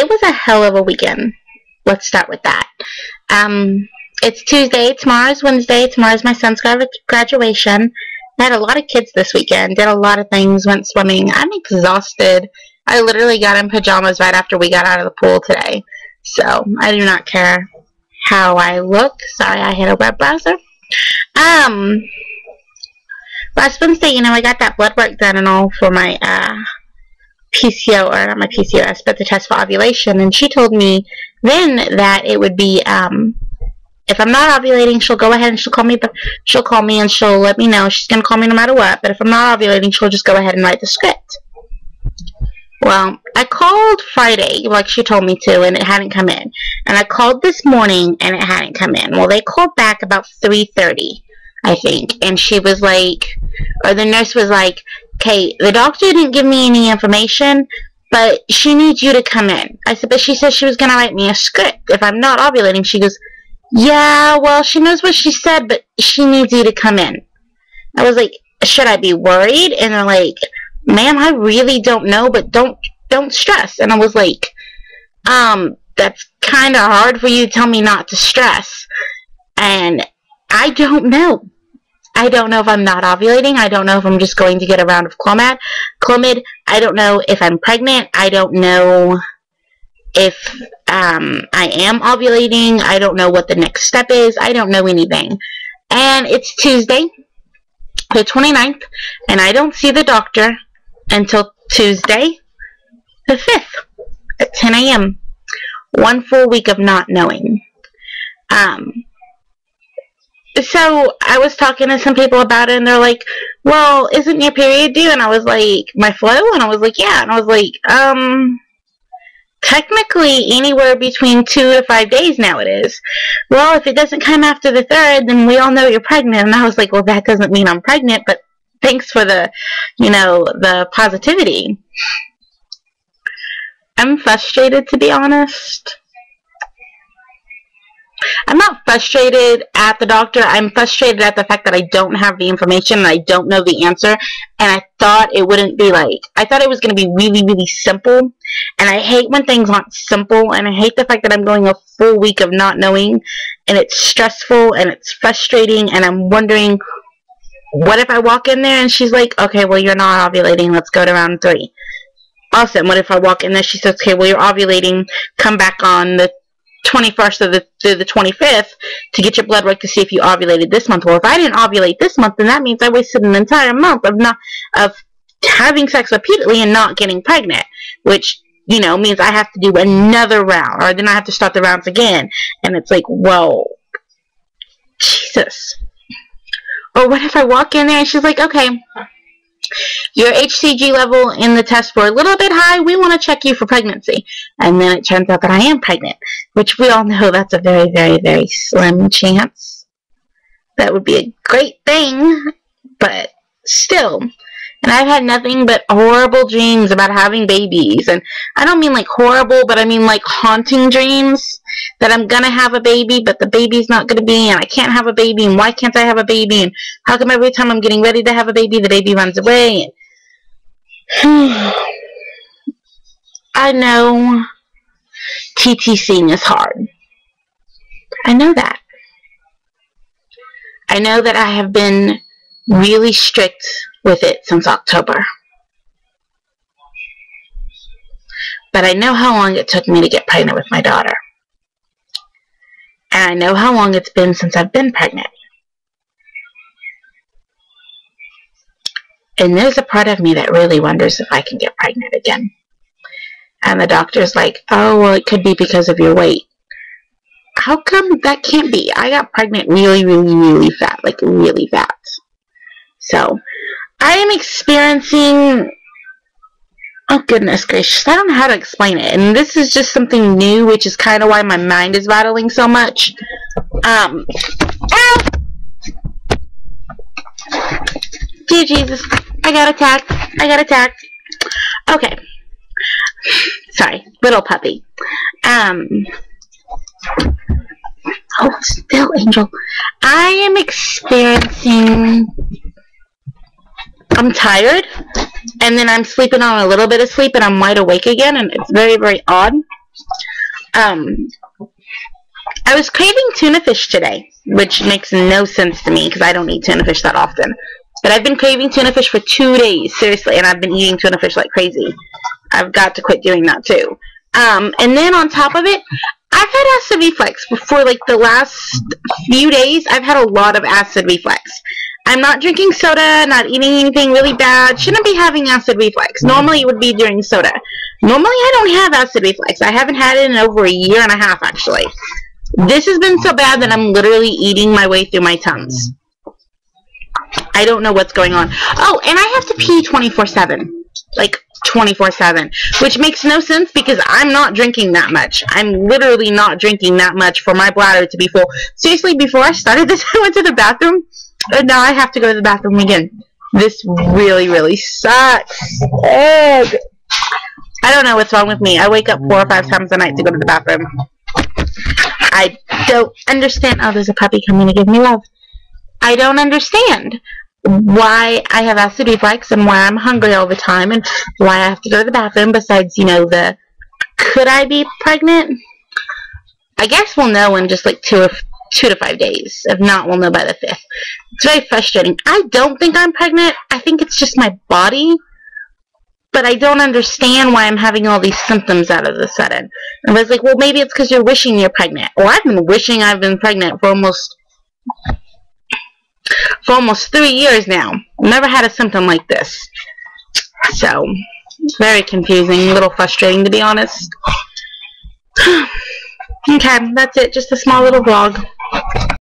it was a hell of a weekend. Let's start with that. It's Tuesday, tomorrow's Wednesday, tomorrow's my son's graduation. I had a lot of kids this weekend, did a lot of things, went swimming. I'm exhausted. I literally got in pajamas right after we got out of the pool today. So, I do not care how I look. Sorry, I hit a web browser. Last Wednesday, I got that blood work done and all for my, PCO, or not my PCOS, but the test for ovulation, and she told me then that it would be, if I'm not ovulating, she'll go ahead and she'll call me and she'll let me know. She's going to call me no matter what, but if I'm not ovulating, she'll just go ahead and write the script. Well, I called Friday, like she told me to, and it hadn't come in. And I called this morning, and it hadn't come in. Well, they called back about 3:30, I think, and she was like, or the nurse was like, okay, the doctor didn't give me any information, but she needs you to come in. I said, but she said she was going to write me a script if I'm not ovulating. She goes, yeah, well, she knows what she said, but she needs you to come in. I was like, should I be worried? And they're like, ma'am, I really don't know, but don't stress. And I was like, that's kind of hard for you to tell me not to stress. And I don't know. I don't know if I'm not ovulating. I don't know if I'm just going to get a round of Clomid. I don't know if I'm pregnant. I don't know if I am ovulating. I don't know what the next step is. I don't know anything. And it's Tuesday, the 29th, and I don't see the doctor until Tuesday, the 5th, at 10 a.m. 1 full week of not knowing. So I was talking to some people about it, and they're like, well, isn't your period due? And I was like, my flow? And I was like, yeah. And I was like, technically anywhere between 2 to 5 days now it is. Well, if it doesn't come after the 3rd, then we all know you're pregnant. And I was like, well, that doesn't mean I'm pregnant, but thanks for the, the positivity. I'm frustrated, to be honest. I'm not frustrated at the doctor. I'm frustrated at the fact that I don't have the information and I don't know the answer. And I thought it wouldn't be I thought it was going to be really, really simple. And I hate when things aren't simple. And I hate the fact that I'm going a full week of not knowing. And it's stressful and it's frustrating. And I'm wondering, what if I walk in there and she's like, okay, well, you're not ovulating. Let's go to round 3. Awesome. What if I walk in there, she says, okay, well, you're ovulating. Come back on the 21st through the 25th to get your blood work to see if you ovulated this month. Well, if I didn't ovulate this month, then that means I wasted an entire month of having sex repeatedly and not getting pregnant, which, means I have to do another round, or then I have to start the rounds again. And it's like, whoa, Jesus. Or what if I walk in there and she's like, okay, your HCG level in the test were a little bit high. We want to check you for pregnancy. And then it turns out that I am pregnant, which we all know that's a very, very, very slim chance. That would be a great thing, but still. And I've had nothing but horrible dreams about having babies. And I don't mean horrible, but I mean haunting dreams that I'm going to have a baby, but the baby's not going to be, and I can't have a baby, and why can't I have a baby, and how come every time I'm getting ready to have a baby, the baby runs away? And I know TTCing is hard. I know that. I know that I have been really strict with it since October. But I know how long it took me to get pregnant with my daughter. And I know how long it's been since I've been pregnant. And there's a part of me that really wonders if I can get pregnant again. And the doctor's like, oh, well, it could be because of your weight. How come that can't be? I got pregnant really, really, really fat. Really fat. So, I am experiencing, oh goodness gracious, I don't know how to explain it, and this is just something new, which is kind of why my mind is rattling so much. Dear Jesus, I got attacked, okay, sorry, little puppy, oh, still, Angel, I am experiencing, I'm tired, and then I'm sleeping on a little bit of sleep, and I'm wide awake again, and it's very, very odd. I was craving tuna fish today, which makes no sense to me because I don't eat tuna fish that often. But I've been craving tuna fish for 2 days, seriously, and I've been eating tuna fish like crazy. I've got to quit doing that too. And then on top of it, I've had acid reflux for like the last few days. I've had a lot of acid reflux. I'm not drinking soda, not eating anything really bad. Shouldn't be having acid reflux. Normally it would be during soda. Normally I don't have acid reflux. I haven't had it in over 1.5 years actually. This has been so bad that I'm literally eating my way through my Tums. I don't know what's going on. Oh, and I have to pee 24/7. Like 24/7. Which makes no sense because I'm not drinking that much. I'm literally not drinking that much for my bladder to be full. Seriously, before I started this, I went to the bathroom. And now I have to go to the bathroom again. This really, really sucks. Ugh. I don't know what's wrong with me. I wake up 4 or 5 times a night to go to the bathroom. I don't understand. Oh, there's a puppy coming to give me love. I don't understand why I have acid reflux and why I'm hungry all the time and why I have to go to the bathroom besides, you know, the could I be pregnant? I guess we'll know in just like 2 to 5 days. If not, we'll know by the 5th. It's very frustrating. I don't think I'm pregnant. I think it's just my body. But I don't understand why I'm having all these symptoms out of the sudden. And I was like, well, maybe it's because you're wishing you're pregnant. Well, I've been wishing I've been pregnant for almost 3 years now. Never had a symptom like this. So, it's very confusing, a little frustrating to be honest. Okay, that's it. Just a small little vlog.